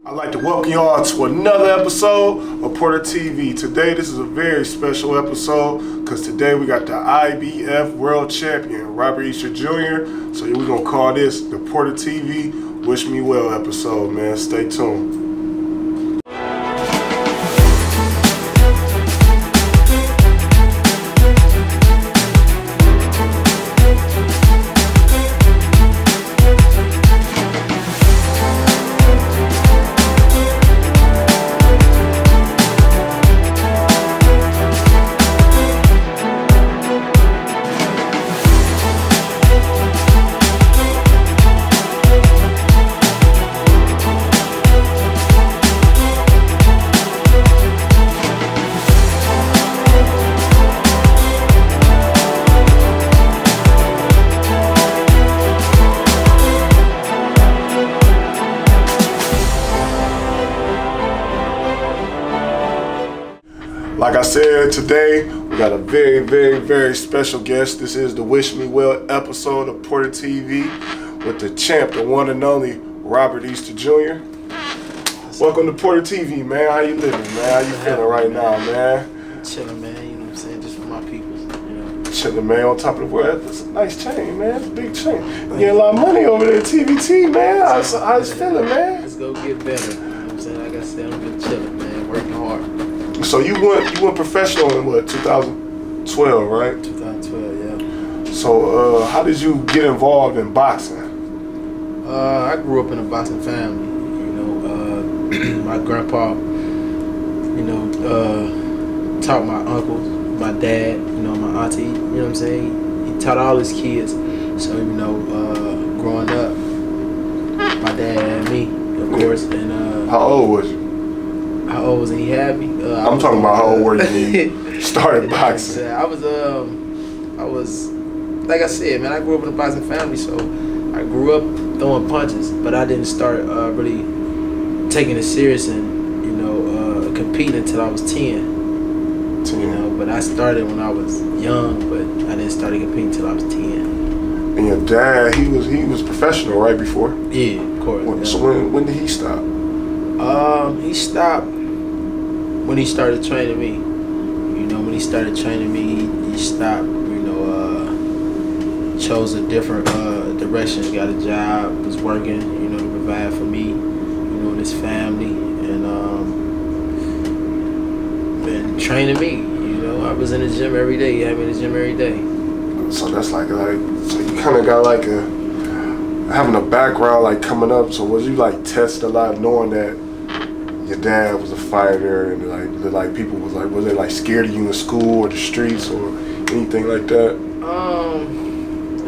I'd like to welcome y'all to another episode of Porter TV. Today, this is a very special episode because today we got the IBF World Champion, Robert Easter Jr. So we're going to call this the Porter TV Wish Me Well episode, man. Stay tuned. Like I said, today we got a very special guest. This is the Wish Me Well episode of Porter TV with the champ, the one and only Robert Easter Jr. Welcome to Porter TV, man. How you living, man? How you feeling right now, man? Chilling, man. You know what I'm saying? Just for my peoples. You know. Chilling, man. On top of the world, that's a nice chain, man. It's a big chain. You getting a lot of money over there at TVT, man. How's it feeling, man? Let's go get better. You know what I'm saying? Like I said, I'm just chilling, man. Working hard. So you went professional in what, 2012, right? 2012, yeah. So how did you get involved in boxing? I grew up in a boxing family. You know, my grandpa, you know, taught my uncles, my dad, you know, my auntie. You know what I'm saying? He taught all his kids. So you know, growing up, my dad had me, of course. And how old was you? How old was he? Had me? I'm talking about how old were you when you started boxing? I was, like I said, man, I grew up in a boxing family, so I grew up throwing punches, but I didn't start really taking it serious and, you know, competing until I was 10. You know, but I started when I was young, but I didn't start competing until I was 10. And your dad, he was professional right before? Yeah, of course. So when did he stop? He stopped when he started training me. You know, when he started training me, he stopped, you know, chose a different direction, got a job, was working, you know, to provide for me, you know, and his family, and been training me. You know, I was in the gym every day. He had me in the gym every day. So that's like so you kind of got like having a background like coming up. So was you like tested a lot, knowing that your dad was a fighter, and like people was they like scared of you in school or the streets or anything like that?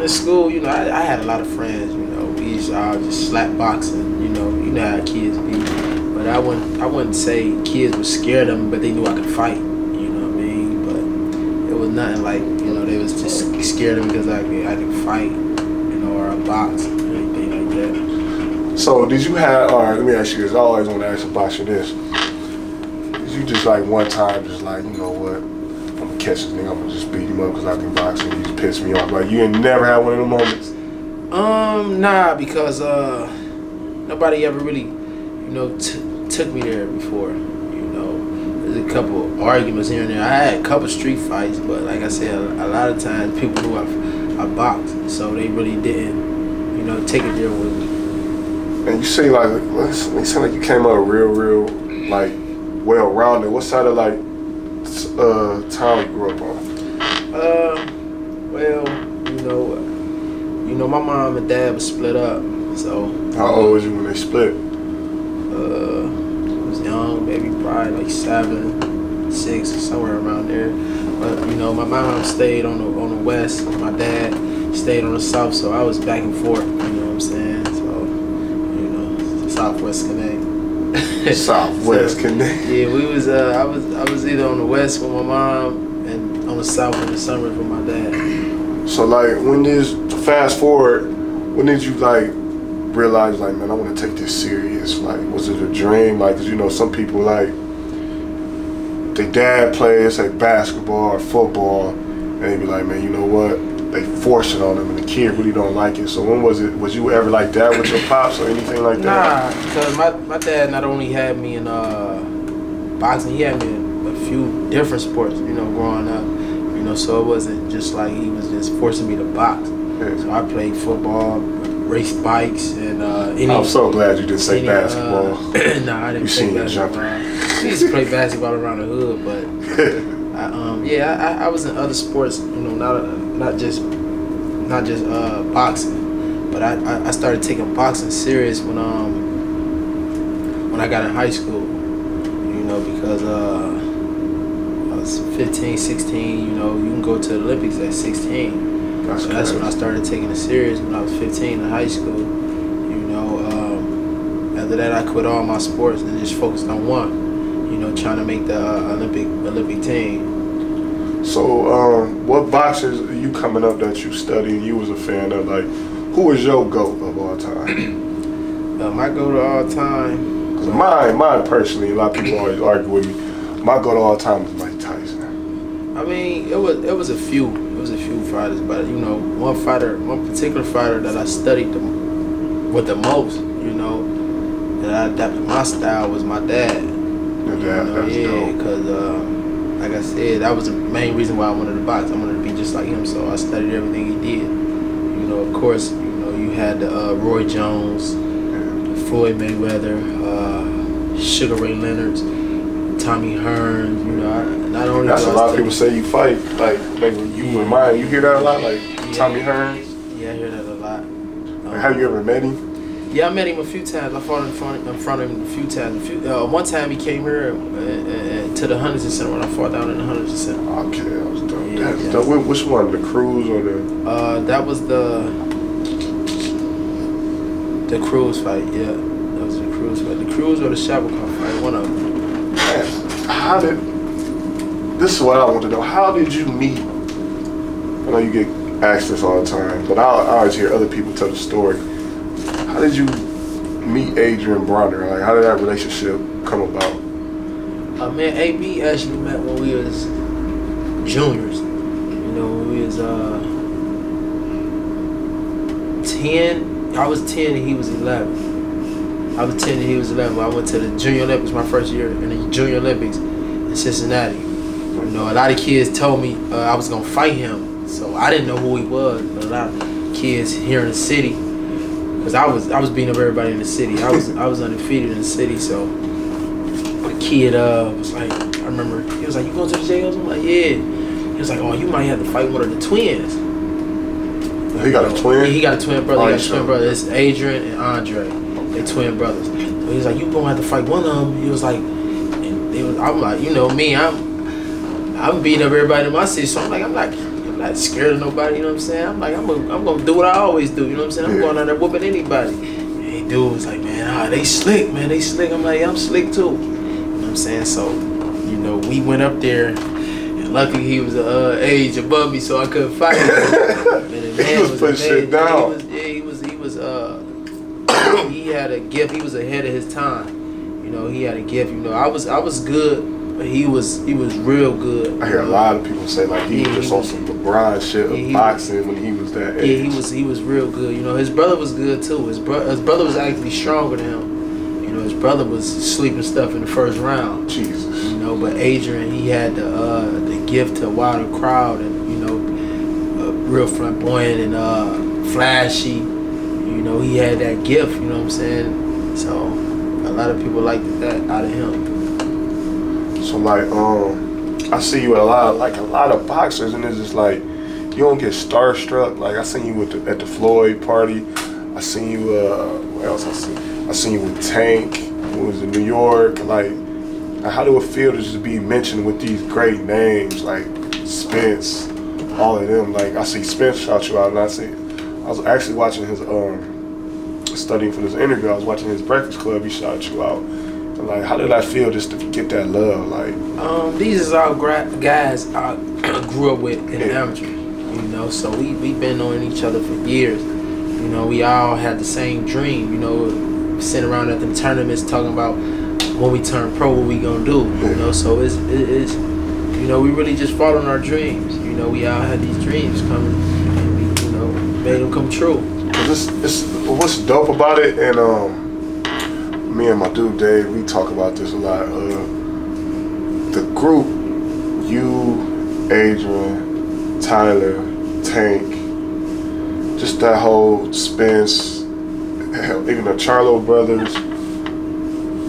In school, you know, I had a lot of friends. You know, we used to all just slap boxing. You know how kids be. But I wouldn't say kids were scared of me, but they knew I could fight. You know what I mean? But it was nothing like, you know, they was just scared of me because I could fight, you know, or box or anything like that. So did you have, let me ask you this, I always want to ask a boxer this. Did you just like one time just like, you know what, I'm going to catch this nigga, I'm going to just beat him up because I can box and he just pissed me off. Like you ain't never had one of them moments? Nah, because nobody ever really, you know, took me there before. You know, there's a couple arguments here and there. I had a couple street fights, but like I said, a lot of times people knew I boxed, so they really didn't, you know, take it there with me. And you say like, it sounds like you came out real, like, well-rounded. What side of like town you grew up on? Well, you know, my mom and dad was split up. So. How old was you when they split? I was young, maybe probably like 7, 6, somewhere around there. But you know, my mom stayed on the west, my dad stayed on the south, so I was back and forth. You know what I'm saying? Southwest Connect. Southwest Connect. Yeah, we was I was either on the west with my mom and on the south in the summers with my dad. So like fast forward, when did you like realize like, man, I want to take this serious? Like, was it a dream? Like, 'cause you know some people like their dad plays like basketball or football, and they be like, man, you know what? they force it on them and the kid really don't like it. So when was it? Was you ever like that with your pops or anything like that? Nah, because my dad not only had me in boxing, he had me in a few different sports, you know, growing up. You know, so it wasn't just like he was just forcing me to box. Yeah. So I played football, raced bikes, and I'm so glad you didn't say basketball. Nah, I didn't play basketball. I used to play basketball around the hood, but I was in other sports, you know, not just boxing, but I started taking boxing serious when I got in high school, you know, because I was 15, 16, you know, you can go to the Olympics at 16. That's when I started taking it serious, when I was 15 in high school, you know. After that, I quit all my sports and just focused on one, you know, trying to make the Olympic team. So, what boxers are you coming up that you studied and you was a fan of? Like, who is your GOAT of all time? My GOAT of all time? Cause mine personally, a lot of people always argue with me. My GOAT of all time is Mike Tyson. I mean, it was a few fighters, but you know, one particular fighter that I studied with the most, you know, that I adapted my style was my dad. Your dad, that's dope. Because like I said, that was the main reason why I wanted to box. I wanted to be just like him, so I studied everything he did. You know, of course, you know, you had the Roy Jones, Floyd Mayweather, Sugar Ray Leonard, Tommy Hearns. You know, not only that's a lot of people say you fight like you remind. You hear that a lot, like Tommy Hearns. Yeah, I hear that a lot. Have you ever met him? Yeah, I met him a few times. I fought in front of him a few times. One time he came here to the Huntington Center when I fought down in the Huntington Center. Okay, that was dope. Yeah, that's dope. Which one? The Cruise or the? That was the Cruise fight. Yeah, that was the Cruise fight. The Cruise or the Shabakov fight. One of them. Man, how did? This is what I want to know. How did you meet? I know you get asked this all the time, but I always hear other people tell the story. How did you meet Adrian Bronner? Like, how did that relationship come about? Man, AB actually met when we was juniors. You know, when we was 10. I was 10 and he was 11. I was 10 and he was 11. I went to the Junior Olympics my first year in the Junior Olympics in Cincinnati. You know, a lot of kids told me I was gonna fight him, so I didn't know who he was. But a lot of kids here in the city. Cause I was beating up everybody in the city. I was undefeated in the city. So the kid was like, I remember he was like, "You going to the jails?" I'm like, "Yeah." He was like, "Oh, you might have to fight one of the twins." He got a twin. He got a twin brother. He got a twin brother. It's Adrian and Andre. They twin brothers. So he was like, "You gonna have to fight one of them." He was like, I'm like, you know me, I'm beating up everybody in my city. So I'm not scared of nobody, you know what I'm saying? I'm like, I'm gonna do what I always do, you know what I'm saying? I'm going out there whooping anybody. And dude was like, man, they slick, man, they slick. I'm like, yeah, I'm slick too. You know what I'm saying? So, you know, we went up there, and luckily he was age above me, so I couldn't fight him. He was putting shit down. He had a gift. He was ahead of his time. You know, he had a gift. You know, I was good, but he was real good. I hear a lot of people say like he was just on some LeBron shit of boxing when he was that age. Yeah, he was real good. You know, his brother was good too. His brother was actually stronger than him. You know, his brother was sleeping stuff in the first round. Jesus. You know, but Adrian, he had the gift to wow the crowd, and you know, real flamboyant and flashy. You know, he had that gift. You know what I'm saying? So a lot of people liked that out of him. So like, I see you at a lot of boxers, and it's just like you don't get starstruck. Like I seen you at the Floyd party. I seen you. What else I seen? I seen you with Tank. Who was in New York. Like, how do it feel to just be mentioned with these great names like Spence, all of them? Like I see Spence shout you out, and I was actually watching his studying for this interview. I was watching his Breakfast Club. He shouted you out. And like, how did that feel just to get that love? Like, these is all guys I grew up with in the amateur. You know, so we been knowing each other for years. You know, we all had the same dream. You know, sitting around at the tournaments talking about when we turn pro, what we gonna do. You know, so it's you know, we really just following our dreams. You know, we all had these dreams coming. made them come true. It's what's dope about it, and me and my dude Dave, we talk about this a lot. The group, you, Adrian, Tyler, Tank, just that whole Spence, hell, even the Charlo brothers,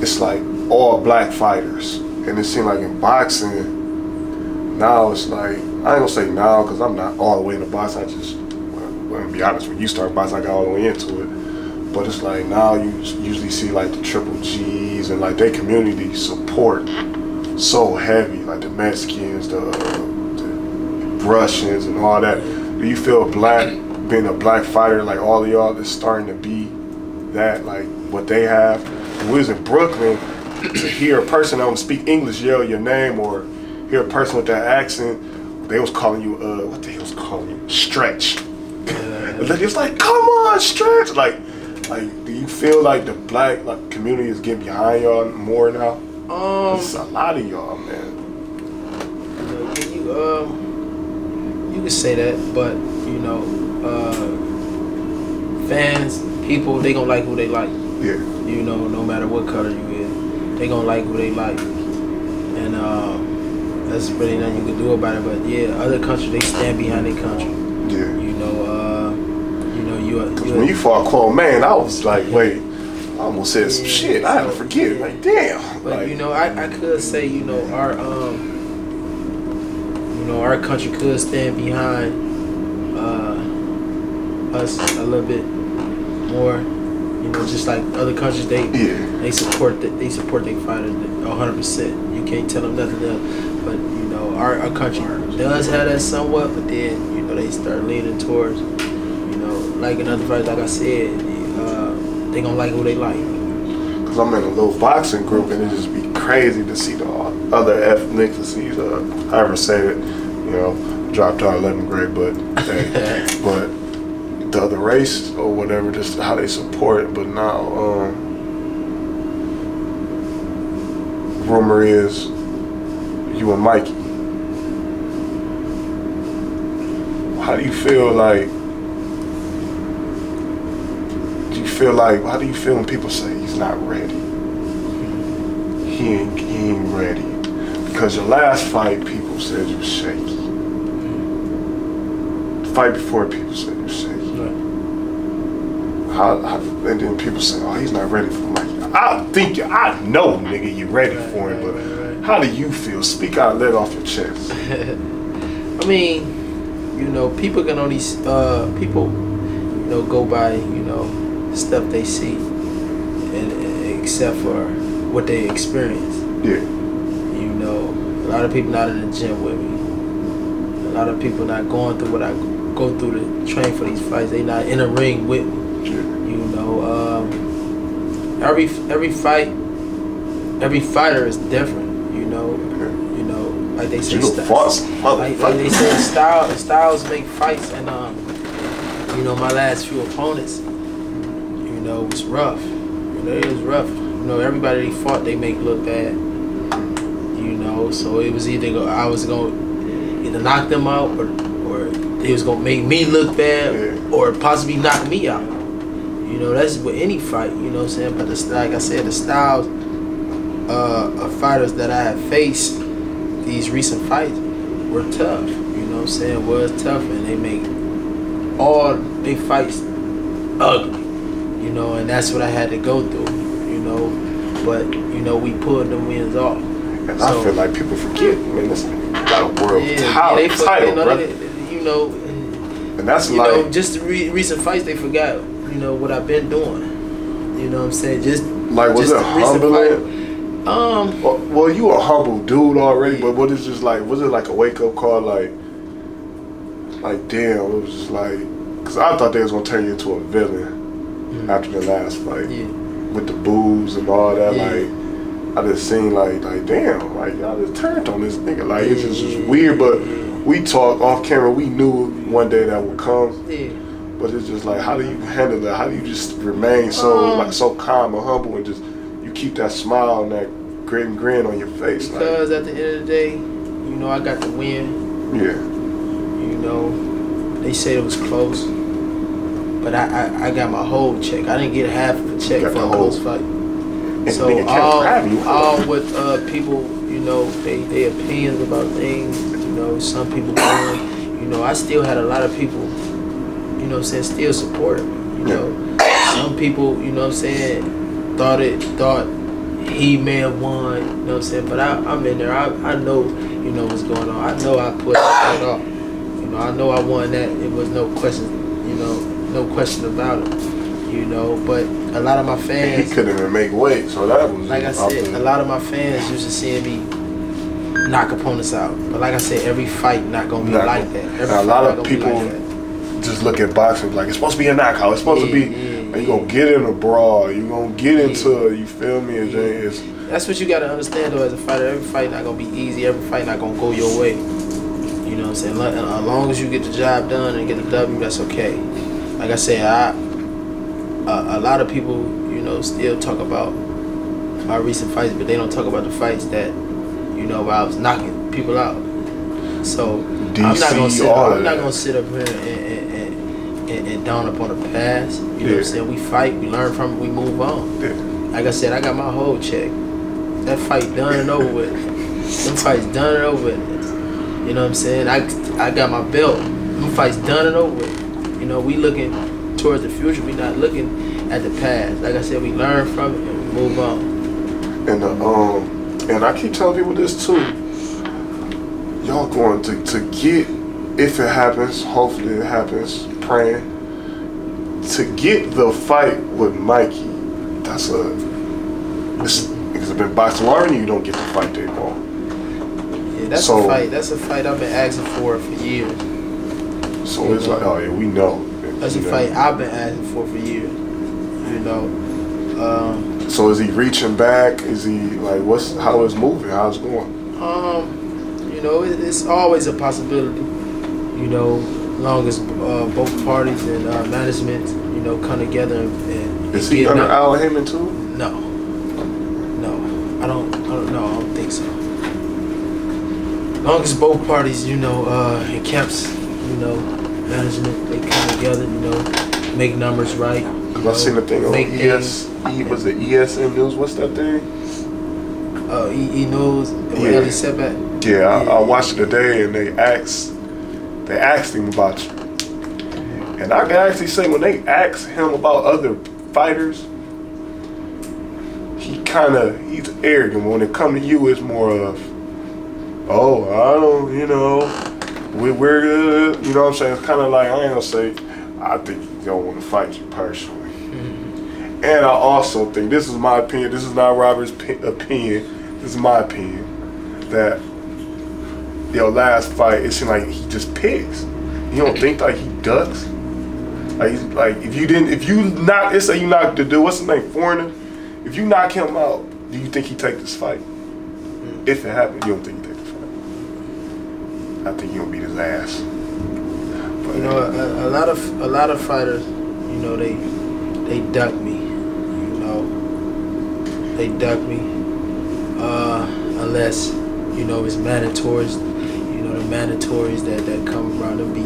it's like all black fighters. And it seemed like in boxing, now it's like, I ain't gonna say now because I'm not all the way into boxing. I just, well, to be honest, when you start boxing, I got all the way into it. But it's like now you usually see like the Triple G's and like their community support so heavy, like the Mexicans, the Russians and all that. Do you feel being a black fighter, like all of y'all is starting to be that, like what they have? When we was in Brooklyn, to hear a person that don't speak English yell your name or hear a person with that accent, they was calling you, what the hell was calling you? Stretch. It was like, come on, Stretch. Like, do you feel like the black community is getting behind y'all more now? It's a lot of y'all, man. You can say that, but you know, fans, people, they gonna like who they like. Yeah. You know, no matter what color you is, they gonna like who they like, and there's really nothing you can do about it. But yeah, other countries, they stand behind their country. Yeah. You know, when you fought Clone Man, I was like, wait, I almost said some shit. I had to forget it. Like, damn. But like, you know, I could say, our country could stand behind us a little bit more. You know, just like other countries, they support their fighters 100%. You can't tell them nothing else. But you know, our country does have that somewhat, but then you know they start leaning towards, you know, like another fight, like I said, they gonna like who they like. Cause I'm in a little boxing group and it just be crazy to see the other ethnicities, however say it. You know, dropped out 11th grade, but hey, but the other race or whatever, just how they support it. But now, rumor is you and Mikey. How do you feel like? How do you feel when people say he's not ready? He ain't ready. Because your last fight, people said you was shaky. The fight before, people said you was shaky. Right. And then people say, oh, he's not ready for Mikey. I know, nigga, you ready for him, but how do you feel? Speak out, let off your chest. I mean, you know, people can only, people, you know, go by, you know, stuff they see, and except for what they experience. Yeah. You know, a lot of people not in the gym with me. A lot of people not going through what I go through to train for these fights. They not in a ring with me. Yeah. You know, every fight, every fighter is different. You know, you know, like they say, like they say, styles make fights, and you know, my last few opponents, you know, was rough. You know, it was rough. You know, everybody they fought, they make look bad. You know, so it was either I was gonna either knock them out, or they was gonna make me look bad, or possibly knock me out. You know, that's with any fight. You know what I'm saying? But like I said, the styles of fighters that I have faced these recent fights were tough. You know what I'm saying? Was tough, and they make all big fights ugly. You know, and that's what I had to go through. You know, but you know, we pulled them wins off. And so, I feel like people forget, man, this got a world title, bro. You know, and that's you like, know, just the recent fights, they forgot, you know, what I've been doing. You know what I'm saying? Just like, was just it humbling? Well, you a humble dude already, but what is just like? Was it like a wake up call? Like damn, it was just like, because I thought they was gonna turn you into a villain after the last fight with the boos and all that. Like, I just seen like damn, like y'all just turned on this nigga. Like it's just weird, but we talked off camera. We knew one day that would come. But it's just like, how do you handle that? How do you just remain so calm and humble and just you keep that smile and that grin on your face? Because at the end of the day, you know, I got the win. Yeah. You know, they said it was close. but I got my whole check. I didn't get half of a check for a close fight. So all what people, you know, they opinions about things, you know, some people going, you know, I still had a lot of people, you know what I'm saying, still supported me, you know. Some people, you know what I'm saying, thought he may have won, you know what I'm saying, but I'm in there, I know, you know what's going on. I know I put that off. You know, I know I won that. It was no question, you know, no question about it. You know, but a lot of my fans, he couldn't even make weight, so that was like I said, a lot of my fans used to seeing me knock opponents out. But like I said, every fight not gonna be like that. A lot of people just look at boxing like it's supposed to be a knockout. It's supposed to be you gonna get in a brawl, you gonna get into it, you feel me? And that's what you gotta understand though as a fighter. Every fight not gonna be easy, every fight not gonna go your way. You know what I'm saying? As long as you get the job done and get the W, that's okay. Like I said, a lot of people, you know, still talk about my recent fights, but they don't talk about the fights that, you know, where I was knocking people out. So I'm not gonna sit up here and down upon the past. You know what I'm saying? We fight, we learn from it, we move on. Like I said, I got my whole check. That fight done and over with. Them fights done and over with. You know what I'm saying? I got my belt. Them fights done and over with. You know, we looking towards the future. We not looking at the past. Like I said, we learn from it and we move on. And I keep telling people this too. Y'all going to get, if it happens, hopefully it happens, praying, to get the fight with Mikey. It's been boxing already. You don't get the fight they want. Yeah, that's a fight. That's a fight I've been asking for years. So it's like, oh yeah, we know. That's a fight I've been asking for years. You know. So is he reaching back? Is he like how is moving? How's it going? You know, it's always a possibility. You know, long as both parties and management, you know, come together and is he under Al Heyman too? No, I don't think so. Long as both parties, you know, and camps, you know, management, they come together, you know, make numbers right. Cause I seen the thing on was it ESM News? What's that thing? E News. Where Ellie Setback. Yeah, I watched it today, and they asked him about you, and I can actually say when they asked him about other fighters, he's arrogant. When it comes to you, it's more of, oh, I don't, you know, we're good. You know what I'm saying? It's kind of like, I ain't gonna say, I think he don't want to fight you personally. And I also think, this is my opinion, this is not Robert's opinion, this is my opinion, that your last fight, it seemed like he just picks. You don't think like he ducks? Like if you knock, let's say you knock the dude, what's his name, Foreigner? If you knock him out, do you think he take this fight? If it happened, you don't think he take this fight? I think he'll beat his ass. But, you know, a lot of fighters, you know, they duck me. You know, they duck me unless, you know, it's mandatories. You know, the mandatories that come around to be.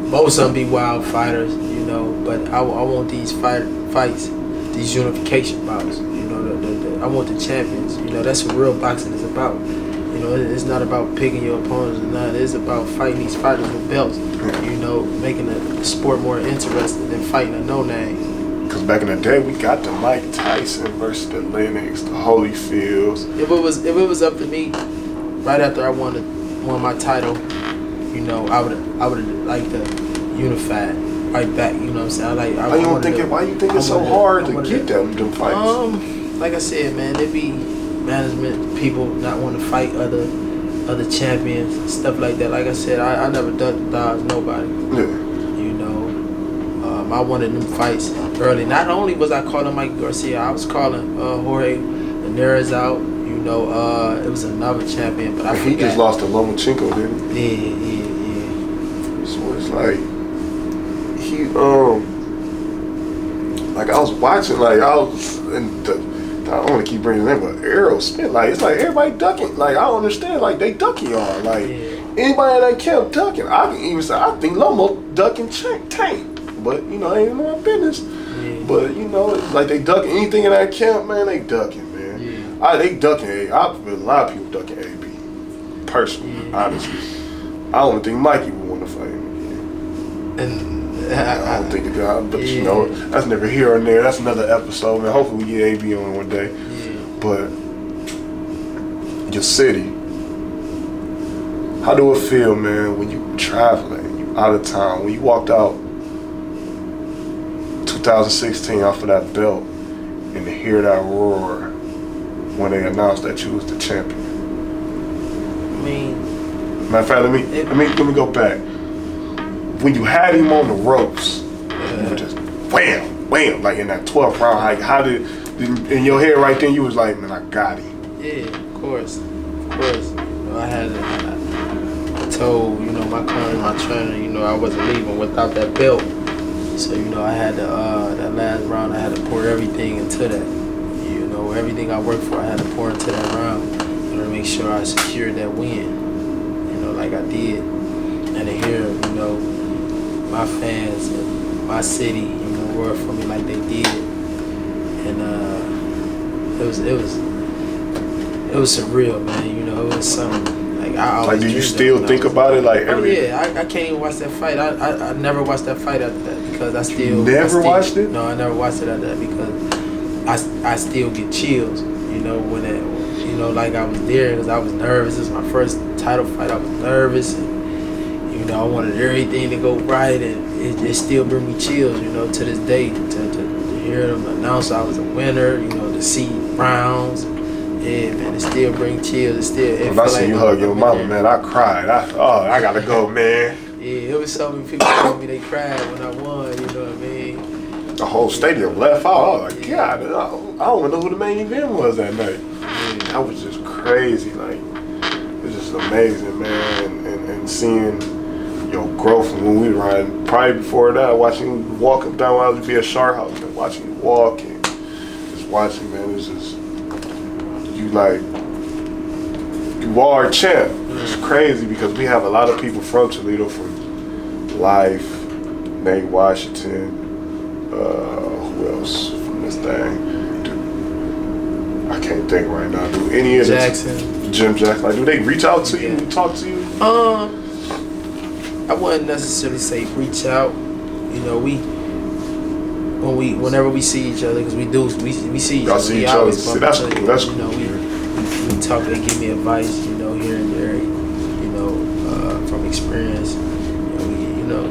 Most of them be wild fighters, you know, but I want these fights, these unification bouts. You know, I want the champions. You know, that's what real boxing is about. You know, it's not about picking your opponents. It's about fighting these fighters with belts. You know, making the sport more interesting than fighting a no-name. Because back in the day, we got the Mike Tyson versus the Lennox, the Holyfields. If it was up to me, right after I won my title, you know, I would have liked to unify right back. You know what I'm saying? Why you think it's so hard to get them fights? Like I said, man, it be management people not want to fight other champions and stuff like that. Like I said, I never dodged nobody. Yeah. You know, I wanted them fights early. Not only was I calling Mike Garcia, I was calling Jorge Linares out. You know, it was another champion, but I forgot. He just lost to Lomachenko, didn't he? Yeah. So it's like like I was watching, like I don't want to keep bringing his name, but Arrow Smith, like it's like everybody ducking. Like I don't understand, like they ducking y'all. Like anybody that camp ducking. I can even say I think Lomo ducking Tank. but you know, ain't my business. Yeah. But you know, it's like they ducking anything in that camp, man. They ducking, man. Yeah. They ducking A. I've been a lot of people ducking AB. Personally, honestly, I don't think Mikey would want to fight him again. And I don't think it does. But you know, that's never here or there. That's another episode, man. Hopefully we get AB on one day. Yeah. But your city, how do it feel, man, when you traveling, you out of town, when you walked out 2016 off of that belt and to hear that roar when they announced that you was the champion? I mean, matter of fact, let me go back. When you had him on the ropes, you were just wham, wham, like in that 12th round. Like, how did in your head right then? You was like, man, I got him. Yeah, of course. You know, I told, you know, my trainer, you know, I wasn't leaving without that belt. So, you know, I had to, that last round, I had to pour everything into that. You know, everything I worked for, I had to pour into that round, you know, to make sure I secured that win, you know, like I did. And to hear, you know, my fans and my city, you know, roar for me like they did. And it was surreal, man. You know, it was something like I always. Like, do you still think about it? Like every? Oh yeah, I can't even watch that fight. I never watched that fight after that because I still. Never watched it? No, I never watched it after that because I still get chills. You know when it, you know, like I was there because I was nervous. This was my first title fight. I was nervous and you know I wanted everything to go right and it still bring me chills. You know to this day to hear them announce I was a winner. You know to see rounds. Yeah, man, it still bring chills. When I see you hug your mama, man, I cried. I gotta go, man. Yeah, it was so many people told me they cried when I won. You know what I mean? The whole stadium left out. I was like, God, I don't even know who the main event was that night. Yeah. That was just crazy. Like, it's just amazing, man. And seeing your growth from when we were riding. Probably before that, watching you walk up down while I was be a Shark House, man, watching you walk and just watching, man. It's just. You are a champ. It's crazy because we have a lot of people from Toledo, from Life, Nate Washington, who else from this thing? Dude, I can't think right now. Do any of Jackson, Jim Jackson? Like, do they reach out to you, talk to you? I wouldn't necessarily say reach out. You know, whenever we see each other, because we see each other. See each other. See, that's cool. That's cool. You know, we talk. They give me advice. You know, here and there. You know, from experience. You know,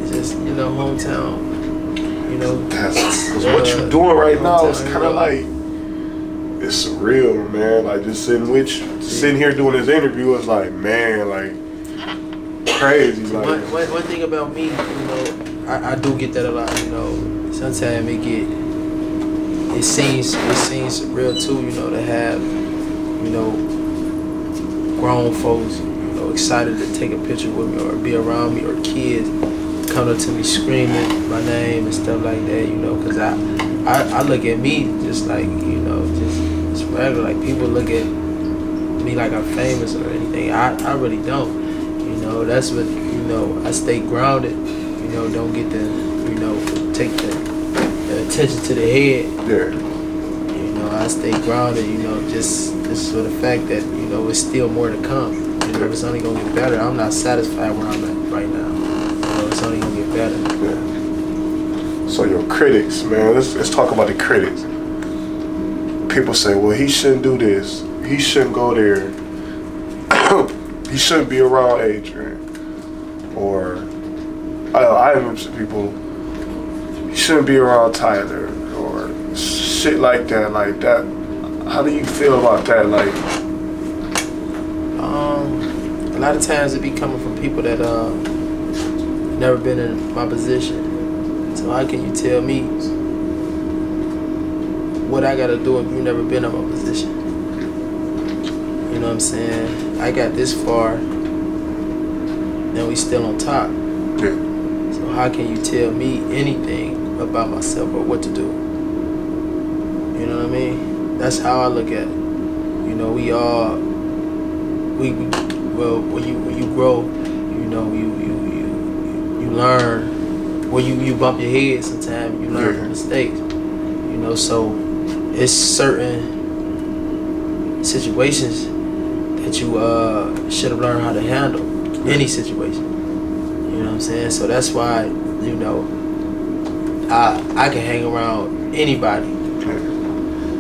it's just hometown. You know, that's what you're doing right now. It's kind of like it's surreal, man. Like just sitting here doing this interview is like, man, like crazy. Like one thing about me, you know. I do get that a lot, you know. Sometimes it seems real too, you know, to have, you know, grown folks, you know, excited to take a picture with me or be around me, or kids come up to me screaming my name and stuff like that, you know, because I look at me just like, you know, just regular. Like people look at me like I'm famous or anything. I really don't. You know, that's what, you know, I stay grounded. You know, don't get the, you know, take the attention to the head. Yeah. You know, I stay grounded, you know, just for the fact that, you know, it's still more to come. You know, it's only going to get better. I'm not satisfied where I'm at right now. You know, it's only going to get better. Yeah. So your critics, man, let's talk about the critics. People say, well, he shouldn't do this. He shouldn't go there. He shouldn't be around Adrian. Or... I remember some people, you shouldn't be around Tyler or shit like that. Like that. How do you feel about that? Like, a lot of times it be coming from people that never been in my position. So how can you tell me what I gotta do if you never been in my position? You know what I'm saying? I got this far, and we still on top. yeah. How can you tell me anything about myself or what to do? You know what I mean? That's how I look at it. You know, well, when you grow, you know, you learn where you bump your head sometimes, you learn from mistakes. You know, so it's certain situations that you should have learned how to handle any situation. You know what I'm saying? So that's why, you know, I can hang around anybody.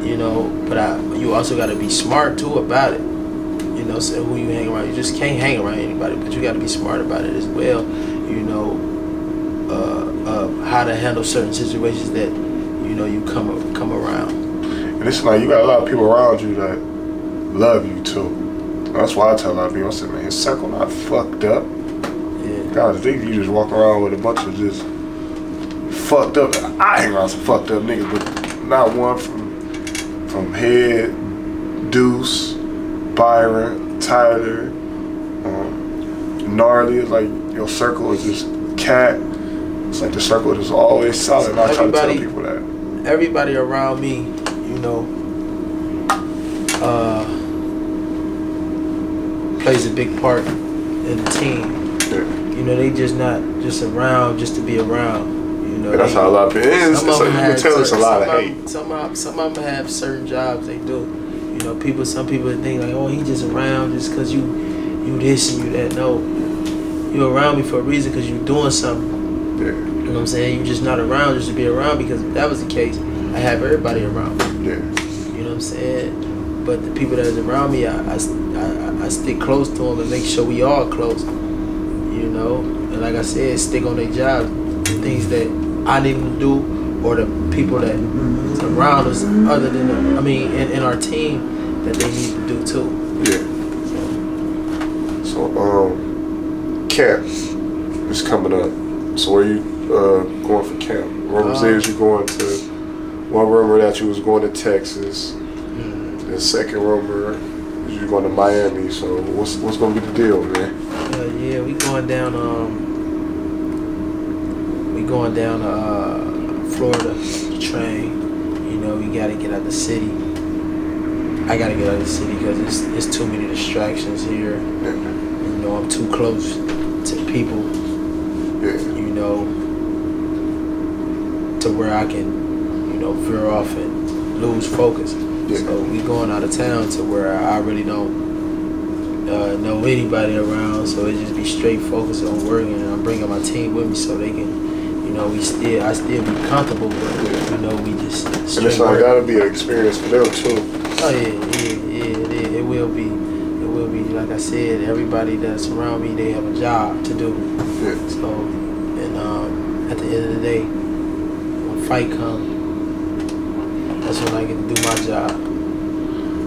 You know, but you also got to be smart too about it. You know, so who you hang around, you just can't hang around anybody, but you got to be smart about it as well. You know, how to handle certain situations that, you know, you come around. And it's like you got a lot of people around you that love you too. That's why I tell a lot of people, I said, man, his circle not fucked up. Yeah. God, I think you just walk around with a bunch of just fucked up. I hang around some fucked up niggas, but not one from Head, Deuce, Byron, Tyler, Gnarly. It's like your circle is just cat. It's like the circle is always solid. I try to tell people that. Everybody around me, you know, plays a big part in the team. Yeah. You know, they just not just around just to be around. You know, that's how a lot of people is. You can tell it's a lot of hate. Some of them have certain jobs they do. You know, some people think like, oh, he just around just because you this and you that. No, you're around me for a reason because you're doing something. Yeah. You know what I'm saying? You're just not around just to be around, because if that was the case, I have everybody around me. Yeah. You know what I'm saying? But the people that is around me, I stick close to them and make sure we all close. You know? And like I said, stick on their jobs. The things that I need to do, or the people that is around us other than, in our team, that they need to do too. Yeah. So, camp is coming up. So where you going for camp? Rumor says you going to, one rumor that you was going to Texas. The second rumor is you going to Miami. So what's going to be the deal, man? Yeah, we going down Florida to train. You know, we got to get out of the city. I got to get out of the city because it's too many distractions here. Yeah. You know, I'm too close to people. Yeah. You know, to where I can, you know, veer off and lose focus. Yeah. So we going out of town to where I really don't know anybody around. So it just be straight focus on working, and I'm bringing my team with me so they can, you know, I still be comfortable, but you know, we just. And it's like gotta be an experience for them too. Oh yeah, it will be. It will be, like I said, everybody that's around me, they have a job to do. Yeah. So, and at the end of the day, when fight comes, that's when I get to do my job.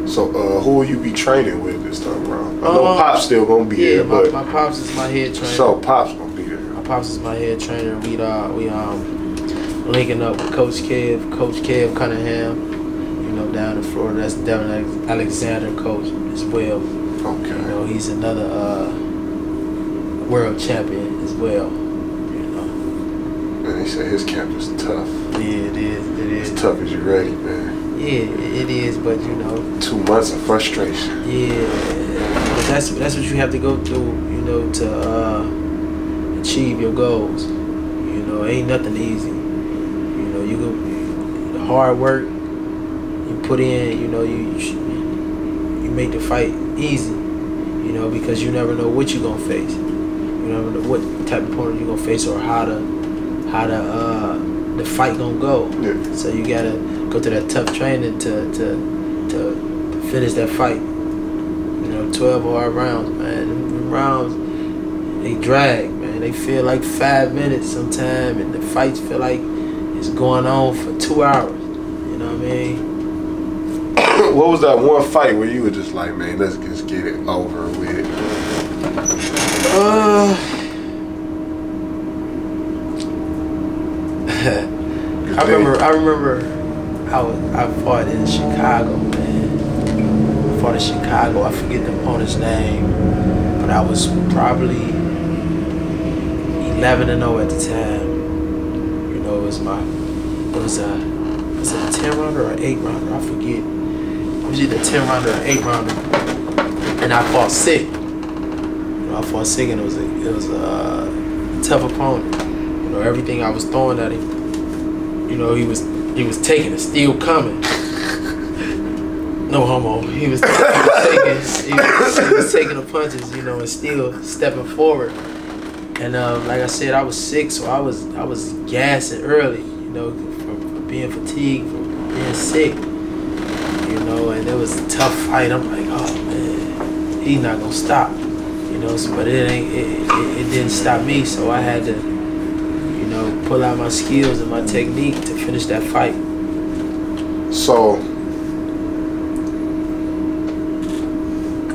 So, who will you be training with this time around? I know Pop's still gonna be there, but my Pops is my head trainer. So Pop's gonna be there. My Pops is my head trainer. We linking up with Coach Kev Cunningham. You know, down in Florida. That's Devin Alexander coach as well. Okay. You know, he's another world champion as well. You know. Man, he said his camp is tough. Yeah, it is. As tough as you ready, man. Yeah, it is, but you know. 2 months of frustration. Yeah, but that's what you have to go through, you know, to achieve your goals. You know, ain't nothing easy. You know, the hard work you put in, you know, you make the fight easy. You know, because you never know what you're gonna face. You never know what type of opponent you're gonna face, or how the fight gonna go. Yeah. So you gotta go through that tough training to finish that fight. You know, 12 hard rounds, man. Them rounds, they drag, man. They feel like 5 minutes sometimes, and the fights feel like it's going on for 2 hours. You know what I mean? What was that one fight where you were just like, man, let's just get it over with? I remember I fought in Chicago, man. I fought in Chicago. I forget the opponent's name, but I was probably 11-0 at the time. You know, it was a 10 rounder or 8 rounder. I forget. It was either 10 rounder or 8 rounder, and I fought sick. You know, I fought sick, and it was a tough opponent. You know, everything I was throwing at him, you know, he was taking it, still coming. No homo. He was taking the punches, you know, and still stepping forward. And like I said, I was sick, so I was gassing early, you know, from being fatigued, from being sick, you know. And it was a tough fight. I'm like, oh man, he's not gonna stop, you know. So, but it didn't stop me. So I had to, you know, pull out my skills and my technique to finish that fight. So,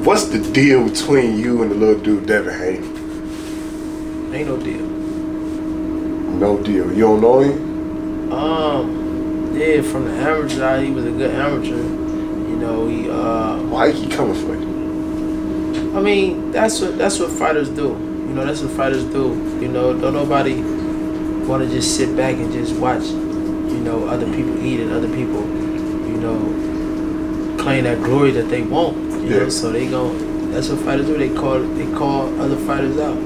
what's the deal between you and the little dude Devin Haney? Ain't no deal. No deal. You don't know him? Yeah, from the amateur side, he was a good amateur. You know, he Why he coming for you? I mean, that's what fighters do. You know, that's what fighters do. You know, don't nobody want to just sit back and just watch, you know, other people eat and other people, you know, claim that glory that they want. You know, so that's what fighters do. They call other fighters out.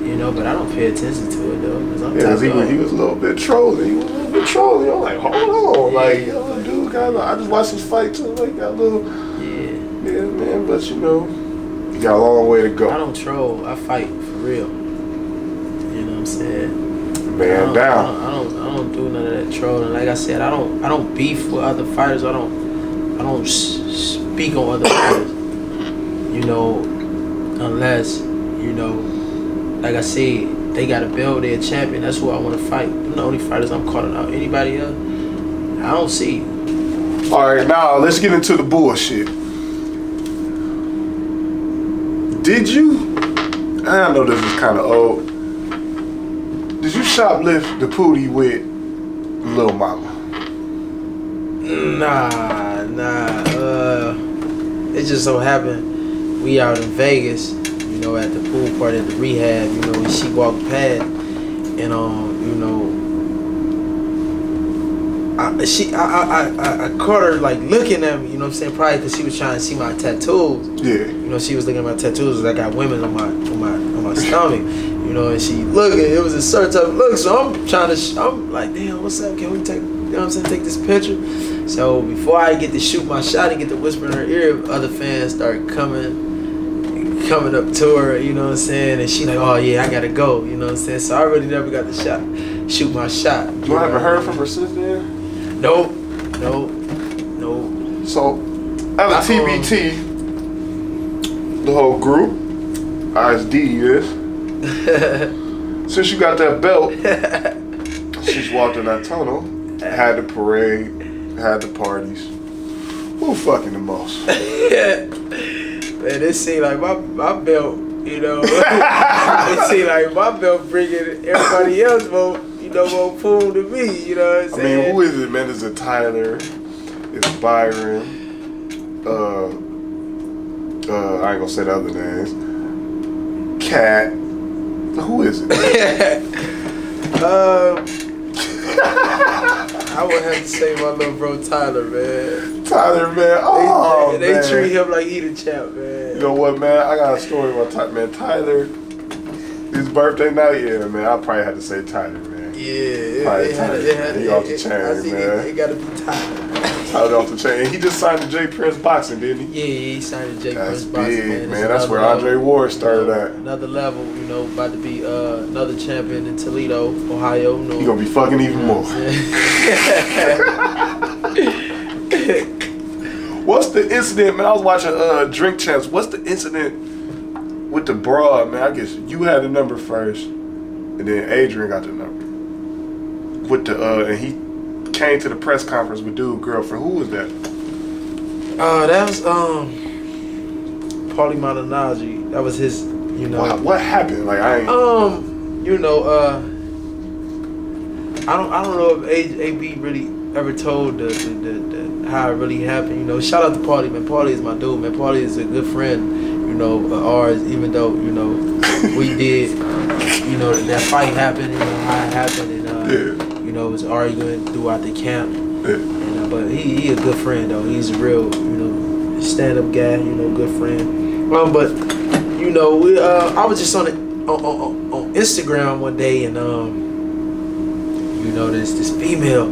You know, but I don't pay attention to it though. Cause he was a little bit trolling. I'm like, hold on, like, yo, dude, I just watched this fight too. Like, got a little, yeah, man. But you know, you got a long way to go. I don't troll. I fight for real. You know what I'm saying? Man down. I don't do none of that trolling. Like I said, I don't beef with other fighters. I don't speak on other fighters. You know, unless, you know, like I said, they got a belt, they're a champion. That's who I want to fight. Them the only fighters I'm calling out. Anybody else, I don't see. All right, now let's get into the bullshit. Did you? I know this is kind of old. Did you shoplift the pootie with Lil Mama? Nah. It just so happened we out in Vegas, you know, at the pool party at the rehab, you know, and she walked past, and you know, I caught her like looking at me, you know what I'm saying, probably because she was trying to see my tattoos. Yeah. You know, she was looking at my tattoos. I got women on my stomach, you know, and she looking. It was a certain type of look, so I'm like, damn, what's up? Can we take, you know what I'm saying, take this picture? So before I get to shoot my shot and get to whisper in her ear, other fans start coming up to her, you know what I'm saying, and she like, oh yeah, I gotta go, you know what I'm saying. So I really never got to shoot my shot. You haven't heard from her since then? Nope. So, out of TBT, the whole group, ISD is, since you got that belt, she's walked in that tunnel, had the parade, had the parties. Who fucking the most? Man, it seemed like my belt, you know, it seemed like my belt bringing everybody else more pool to me, you know what I'm saying? I mean, who is it, man? Is it Tyler? It's Byron. I ain't gonna say the other names. Cat. Who is it? I would have to say my little bro Tyler, man. Tyler, man. Oh, they man. treat him like he the champ, man. You know what, man? I got a story about Tyler, man. Tyler, his birthday night, yeah, man. I probably had to say Tyler, man. Yeah, he off the chain, man. It gotta be Tyler. Tyler off the chain. He just signed to J Prince Boxing, didn't he? Yeah, he signed to J Prince That's Boxing, big, man. That's where Andre Ward started at. Another level, you know, about to be another champion in Toledo, Ohio. No. He gonna be fucking even more. What's the incident, man? I was watching Drink Champs. What's the incident with the broad, man? I guess you had the number first, and then Adrian got the number. With the and he came to the press conference with dude's girlfriend. Who was that? That was Paulie Malignaggi. That was his, you know. What happened? Like I ain't. You know, I don't know if AB really ever told the how it really happened. You know, shout out to Paulie, man. Paulie is my dude, man. Paulie is a good friend, you know, of ours. Even though, you know, we did, you know, that fight happened. You know how it happened, and you know, it was arguing throughout the camp. Yeah. And, but he a good friend though. He's a real, you know, stand-up guy. You know, good friend. But you know, I was just on Instagram one day, and you know, this female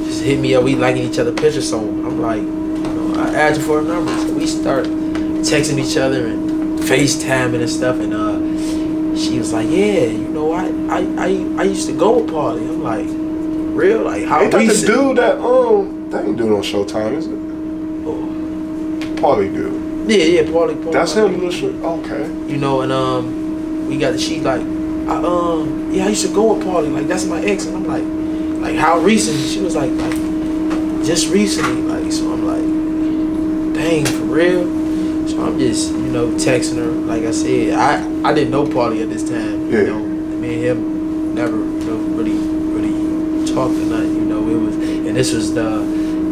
just hit me up. We liking each other pictures, so I'm like, you know, I asked her for a number. So we start texting each other and FaceTiming and stuff, and she was like, yeah, you know, I used to go with Paulie. I'm like, real? Like, how ain't that recent? the dude that ain't dude on Showtime, is it? Oh. Paulie dude. Yeah, Paulie. That's him. Okay. You know, and we got she like, yeah, I used to go with Paulie. Like, that's my ex. And I'm like how recent? She was like just recently. Like, so I'm like, dang, for real. So I'm just, you know, texting her. Like I said, I didn't know Paulie at this time. Yeah. You know, me and him never, you know, really talked or nothing. You know, it was, and this was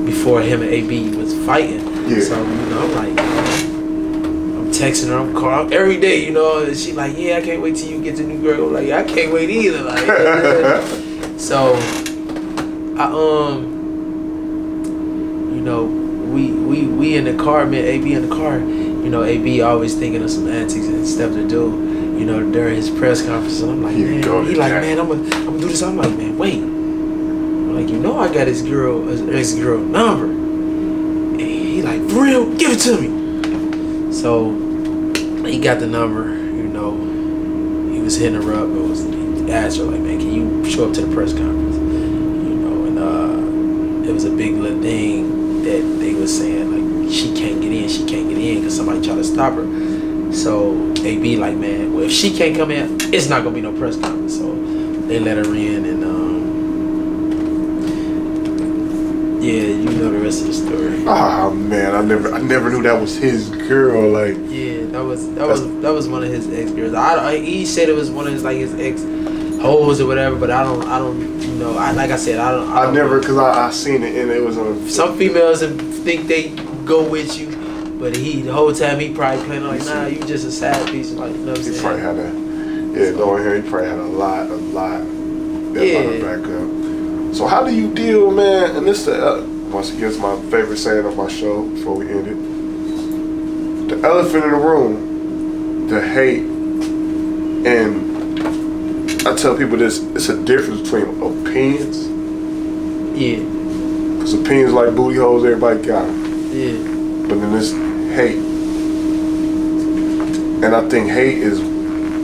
before him and AB was fighting. Yeah. So, you know, I'm like, I'm texting her, I'm calling every day, you know, and she like, yeah, I can't wait till you get the new girl. I'm like, I can't wait either. Like, so you know, we in the car, man, AB in the car, you know, AB always thinking of some antics and stuff to do, you know, during his press conference. And I'm like, man, he like, man, I'm gonna do this. I'm like, man, wait. I'm like, you know, I got his ex-girl number. And he like, for real, give it to me. So he got the number, you know, he was hitting her up. He asked her, like, man, can you show up to the press conference? You know, and it was a big little thing that they was saying, like, she can't get in because somebody tried to stop her. So AB like, man, well, if she can't come in, it's not gonna be no press conference. So they let her in, and yeah, you know the rest of the story. Oh man, I never knew that was his girl. Like, yeah, that was one of his ex girls. He said it was one of his ex hoes or whatever, but I don't, you know, like I said, I don't never, cause I seen it and it was on. Some females think they go with you, but the whole time he probably playing like, nah, you just a side piece, like, you know what I'm saying? He probably had knowing him, he probably had a lot that back up. So how do you deal, man? And this once again, it's my favorite saying of my show before we end it. The elephant in the room, the hate, and I tell people this, it's a difference between opinions. Yeah. Because opinions like booty holes, everybody got them. Yeah. But then there's hate. And I think hate is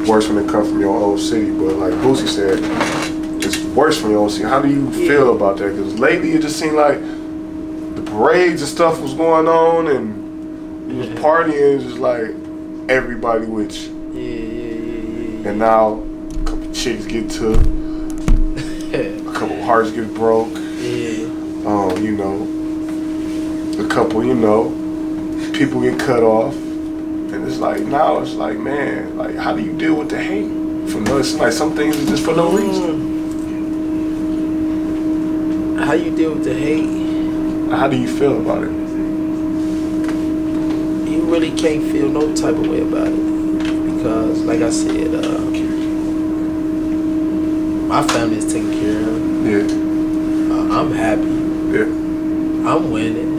worse when it comes from your own city. But like Boosie said, it's worse from your own city. How do you feel about that? Because lately it just seemed like the parades and stuff was going on and you was partying, just like everybody with you. Yeah. And now a couple chicks get took, a couple hearts get broke. Yeah. You know, a couple, you know, people get cut off. And it's like, now it's like, man, like, how do you deal with the hate? It's like some things are just for no reason. How you deal with the hate? How do you feel about it? You really can't feel no type of way about it. Because, like I said, my family is taken care of. Yeah. I'm happy. Yeah. I'm winning.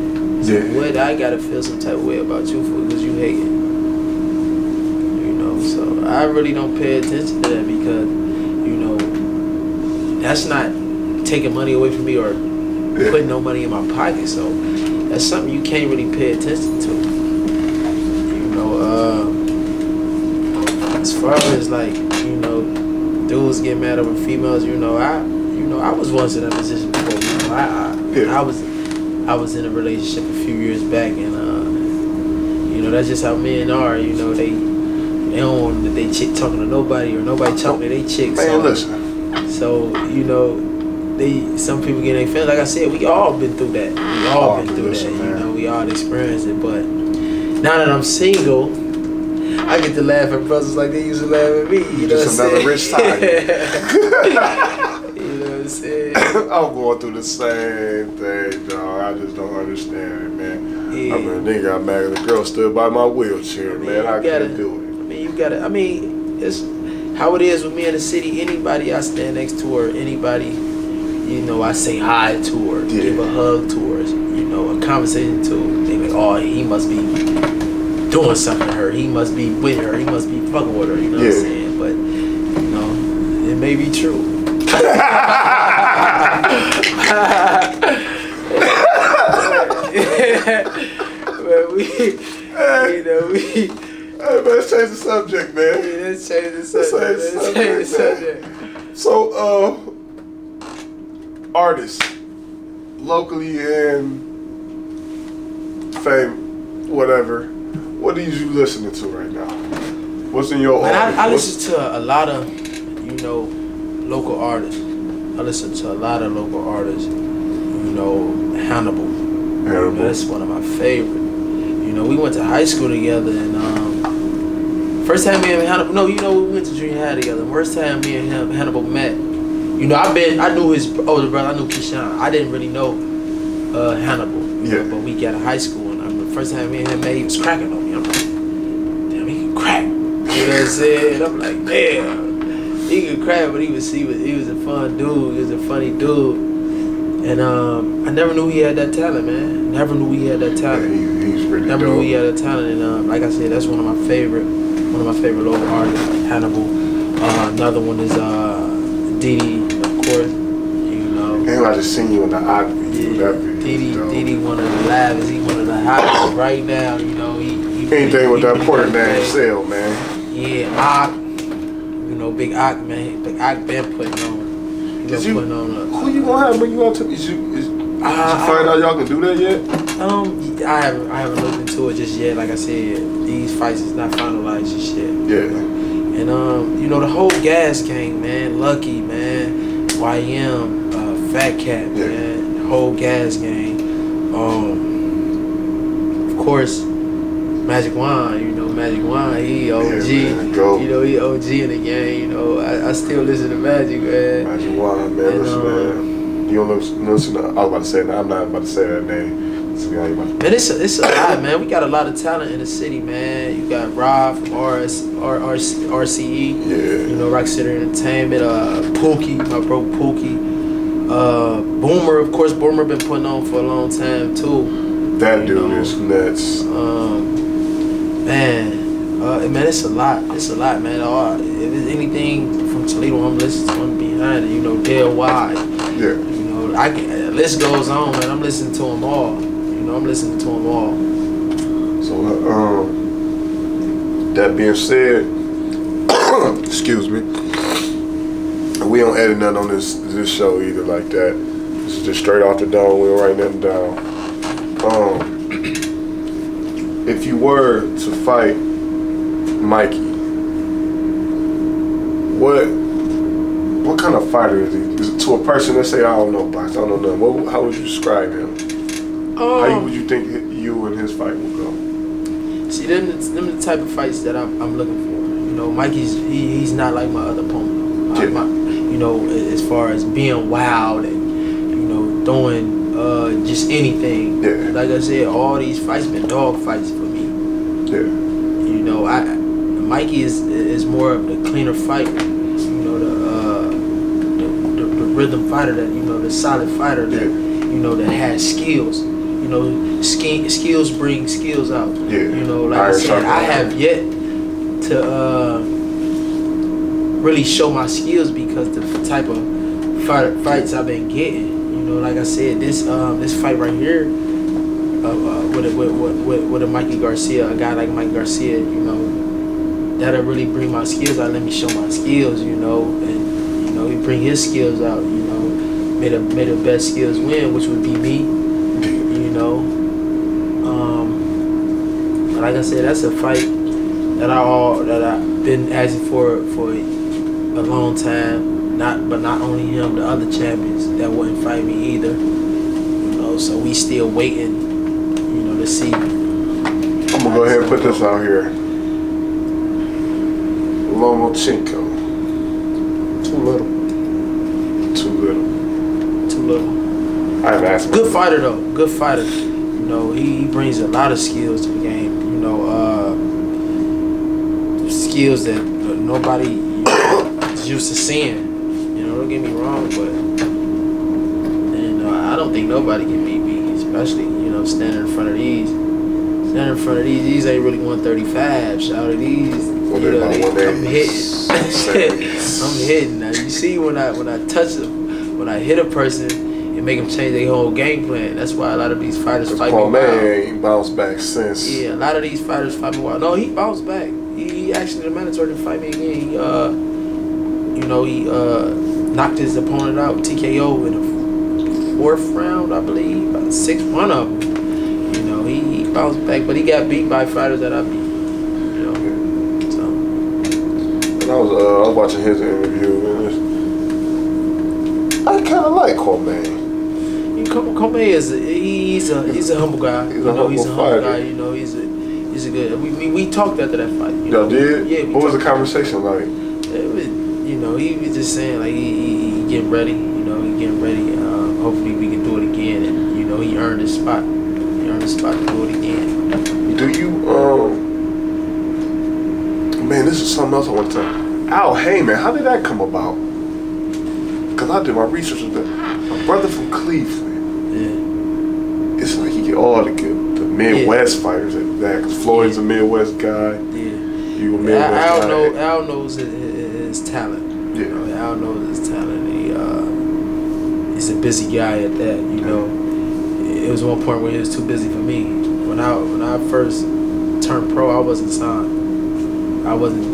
So yeah. What I gotta feel some type of way about you for because you hating. You know, so I really don't pay attention to that because, you know, that's not taking money away from me or putting no money in my pocket. So that's something you can't really pay attention to. You know, as far as like, you know, dudes get mad over females, I was once in that position before. You know, I was in a relationship a few years back, and you know, that's just how men are. You know, they don't want they chick talking to nobody or nobody talking to they chicks. Man, listen. So you know, some people get their feelings. Like I said, we all been through that. We all been through that. You know, we all experienced it. But now that I'm single, I get to laugh at brothers like they used to laugh at me. You know what I'm saying? Just another rich time. You know what I'm saying? I'm going through the same thing, dog. I just don't understand it, man. Yeah. I mean, a nigga got mad at the girl stood by my wheelchair, man. I can't do it. It's how it is with me in the city. Anybody I stand next to or anybody, you know, I say hi to or give a hug to or, you know, a conversation to, they like, oh, he must be doing something to her. He must be with her. He must be fucking with her. You know what I'm saying? But, you know, it may be true. Hey, man, let's change the subject, man. Yeah, let's change the subject. So, artists, locally and fame, whatever, what are you listening to right now? What's in your artist? I listen to a lot of, local artists. I listen to a lot of local artists. Hannibal. That's one of my favorite. We went to high school together, and first time me and Hannibal. No, we went to junior high together. First time me and Hannibal met. I knew his older brother. I knew Keyshawn. I didn't really know Hannibal. But we got to high school, and the first time me and him met, he was cracking on me. I'm like, damn, he can crack. You know what I'm saying? I'm like, damn, he could crack, but he was a fun dude. He was a funny dude. And I never knew he had that talent, man. Never knew he had that talent. Yeah, he's pretty Never dope. knew he had that talent. And like I said, that's one of my favorite local artists, Hannibal. Another one is Didi, of course. And I just seen you in the IBF. Didi, one of the livest. He one of the hottest right now. Anything with that Porter name sell, man. Yeah, Ock. Big Ock, man. Big Ock been putting on. Who you gonna have when you out to? Did you find out y'all can do that yet? I haven't looked into it just yet. Like I said, these fights is not finalized just yet. Yeah. And the whole Gas gang, man. Lucky, man. YM, Fat Cat, man. The whole Gas gang. Of course, Magic Wine. Magic Wine, he OG. Yeah, man, he OG in the game. I still listen to Magic, man. Magic Wine, man. Listen, man. You don't listen to, I was about to say that. I'm not about to say that name. Man, it's a lot, man. We got a lot of talent in the city, man. You got Rob from RCE. Yeah. Rock City Entertainment. Pookie, my bro Pookie. Boomer, of course. Boomer been putting on for a long time too. That dude is nuts. Man, it's a lot. It's a lot, man. If it's anything from Toledo, I'm listening to. I'm behind it. Dale Wide. Yeah. The list goes on, man. I'm listening to them all. I'm listening to them all. So, that being said, excuse me, we don't edit nothing on this show either like that. This is just straight off the dome. We don't write nothing down. If you were to fight Mikey, what kind of fighter is he? Is it to a person that say, I don't know box, I don't know nothing. How would you describe him? How would you think you and his fight would go? See, them the type of fights that I'm looking for. Mikey's he's not like my other opponent. As far as being wild and throwing just anything. Yeah. Like I said, all these fights been dog fights for me. Yeah. Mikey is more of the cleaner fighter. The rhythm fighter that the solid fighter that that has skills. Skills bring skills out. Yeah. Like I said, I have yet to really show my skills because the type of fights I've been getting. Like I said, this fight right here, with a Mikey Garcia, a guy like Mike Garcia, that'll really bring my skills out. Let me show my skills, and he bring his skills out, May the best skills win, which would be me, But like I said, that's a fight that I've been asking for a long time. But not only him, the other champions that wouldn't fight me either. So we still waiting, to see. I'm gonna go ahead and put this out here. Lomachenko. Too little. I have asked. Good fighter though. Good fighter. He brings a lot of skills to the game. Skills that nobody is used to seeing. Don't get me wrong, but I don't think nobody can beat me, especially standing in front of these. These ain't really 135. Shout out these. I'm hitting. I'm hitting. Now you see when I touch them, when I hit a person, it make them change their whole game plan. That's why a lot of these fighters fight me wild. ain't bounced back since. Yeah, a lot of these fighters fight me wild. No, he bounced back. He actually mandatory to fight me again. He knocked his opponent out, TKO in the 4th round, I believe, about 6th, one of them. You know, he bounced back, but he got beat by fighters that I beat. You know, so. And I was watching his interview, and I kind of like Cormier. Cormier is he's a humble guy. He's a humble fighter. You know, he's a good. We talked after that fight. Y'all did? Yeah. What was the conversation like? It was, you know, he was just saying like he getting ready. You know, he getting ready. Hopefully we can do it again. And you know, he earned his spot. He earned his spot to do it again. Do you man, this is something else I want to tell you. Al Heyman, how did that come about? Because I did my research with that. My brother from Cleveland. Yeah. It's like he get all the Midwest fighters at that. Because Floyd's a Midwest guy. Yeah. You a Midwest guy. Al knows his talent. Yeah. You know, Al knows his talent. He's a busy guy at that. You know, it was one point where he was too busy for me. When I first turned pro, I wasn't signed.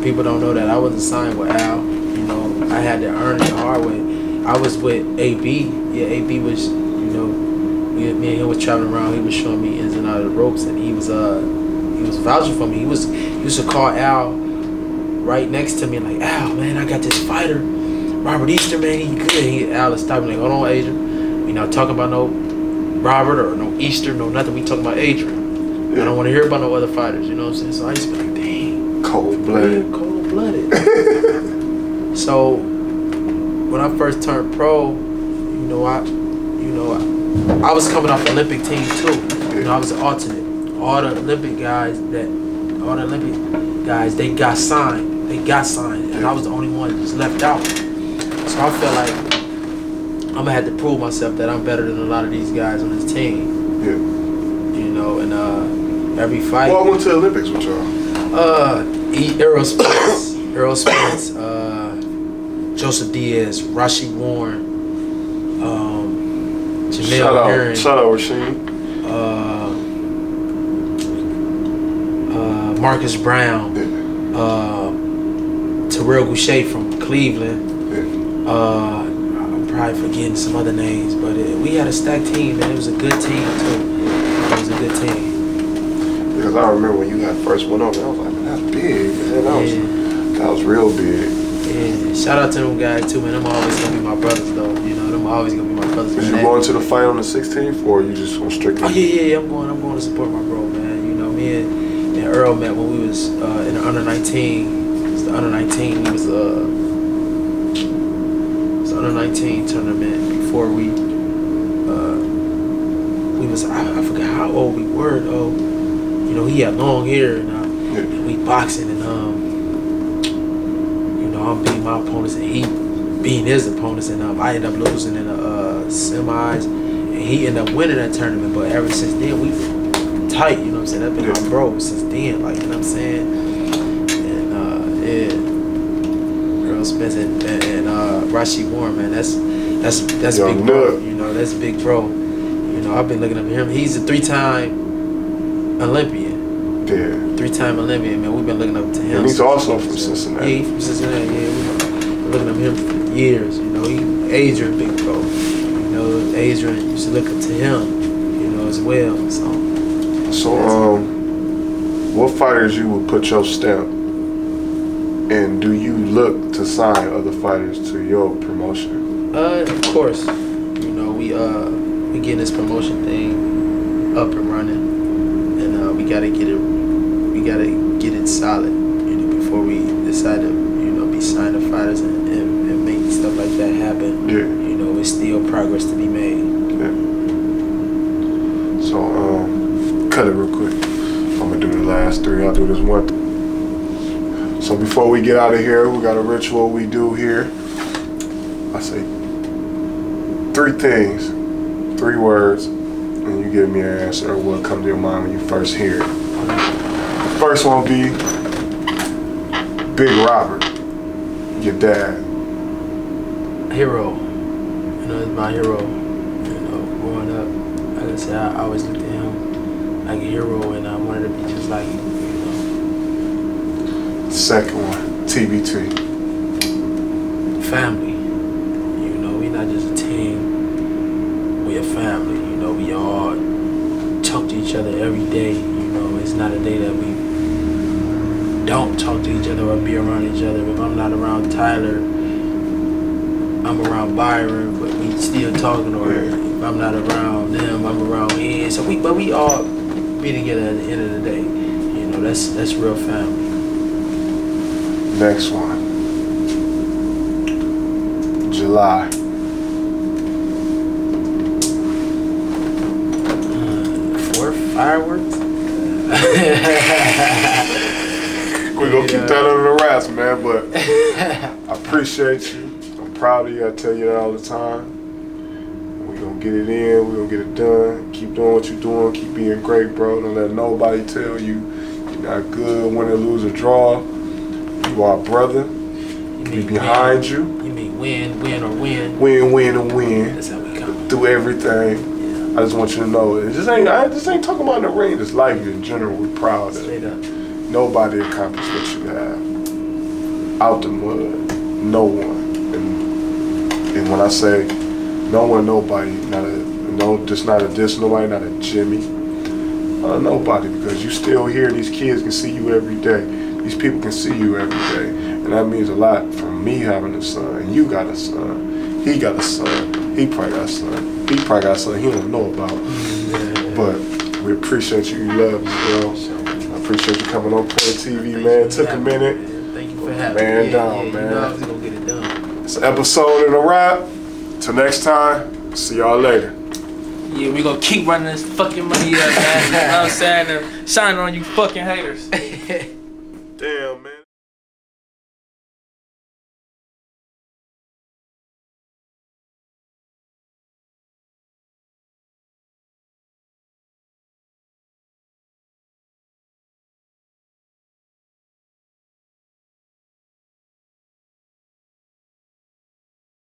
People don't know that I wasn't signed with Al. You know, I had to earn it the hard way. I was with AB. Yeah, AB was, you know, me and him was traveling around. He was showing me ins and out of the ropes, and he was vouching for me. He used to call Al right next to me, like, Al, man, I got this fighter, Robert Easter, man, he good. Al is stopping, like, hold on, Adrian. We not talking about no Robert or no Easter, no nothing. We talking about Adrian. Yeah. I don't want to hear about no other fighters. You know what I'm saying? So I used to be like, dang, cold-blooded. Cold-blooded. So when I first turned pro, you know, I was coming off the Olympic team too. You know, I was an alternate. All the Olympic guys, they got signed. And I was the only one that was left out. So I felt like I'm gonna have to prove myself that I'm better than a lot of these guys on this team. Yeah. You know, and every fight. Well, I went to the Olympics with y'all. Errol Spence, Joseph Diaz, Rashid Warren, Jamel Herring. Shout out Rashid. Marcus Brown, Terrell Goucher from Cleveland. I'm probably forgetting some other names, but we had a stacked team, man. It was a good team too. It was a good team. Because I remember when you had first went over, I was like, man, that's big. Man, that was real big. Yeah, shout out to them guys too, man. Them always gonna be my brothers though. You know, them always gonna be my brothers. Is you going to the fight on the 16th, or you just going strictly? Oh yeah. I'm going to support my bro, man. You know, me and Earl met when we was in the under 19. It was the under 19. It was the under 19 tournament before we was I forgot how old we were though. You know, he had long hair and we boxing and you know, I'm beating my opponents and he beating his opponents and I ended up losing in the semis and he ended up winning that tournament. But ever since then we were tight, you know what I'm saying? That's been my bro since then, like, you know what I'm saying? And Earl Spence and Rashid Warren, man, that's big bro. You know, that's big bro. You know, I've been looking up at him. He's a 3-time Olympian. Yeah. 3-time Olympian, man. We've been looking up to him. And he's also from Cincinnati. Yeah, he's from Cincinnati. Yeah, we've been looking up at him for years. You know, Adrian, big bro. You know, Adrian used to look up to him, you know, as well. So what fighters you would put your stamp? And do you look to sign other fighters to your promotion? Of course. You know, we getting this promotion thing up and running, and we gotta get it solid, you know, before we decide to, you know, be signing fighters and make stuff like that happen. Yeah. You know, it's still progress to be made. Yeah. So cut it real quick. I'm gonna do the last 3. I'll do this one. So before we get out of here, we got a ritual we do here. I say 3 things, 3 words, and you give me an answer of what comes to your mind when you first hear it. The first one will be Big Robert, your dad. Hero. You know, he's my hero. You said, I always looked at him like a hero, and I wanted to be just like him. You know. Second one, TBT. Family. You know, we not just a team. We a family. You know, we all talk to each other every day. You know, it's not a day that we don't talk to each other or be around each other. If I'm not around Tyler, I'm around Byron, but we still talking. Or if I'm not around them, I'm around Ian. So but we all be together at the end of the day. You know, that's real family. Next one, July. Fireworks? We're gonna keep that under the wraps, man, but I appreciate you. I'm proud of you. I tell you that all the time. We're gonna get it in, we're gonna get it done. Keep doing what you're doing, keep being great, bro. Don't let nobody tell you you're not good, win or lose or draw. You are a brother. We behind you. You mean win or win? Win, win, and win. That's how we come. Through everything. I just want you to know, I just ain't talking about in the ring, just life in general. We're proud of it. Nobody accomplished what you have. Out the mud. No one. And when I say no one, nobody, just not a diss, nobody, not a Jimmy. Nobody, because you still here, these kids can see you every day. These people can see you every day. And that means a lot from me having a son. And you got a son. He got a son. He probably got a son. He probably got something he don't know about. But we appreciate you. You love us, bro. I appreciate you coming on Porter TV, man. Took a minute. Thank you for having me. Man down, man. You know I was gonna get it done. It's an episode and a wrap. Till next time, see y'all later. Yeah, we gonna keep running this fucking money up, man. You know what I'm saying? And shining on you fucking haters. Damn, man.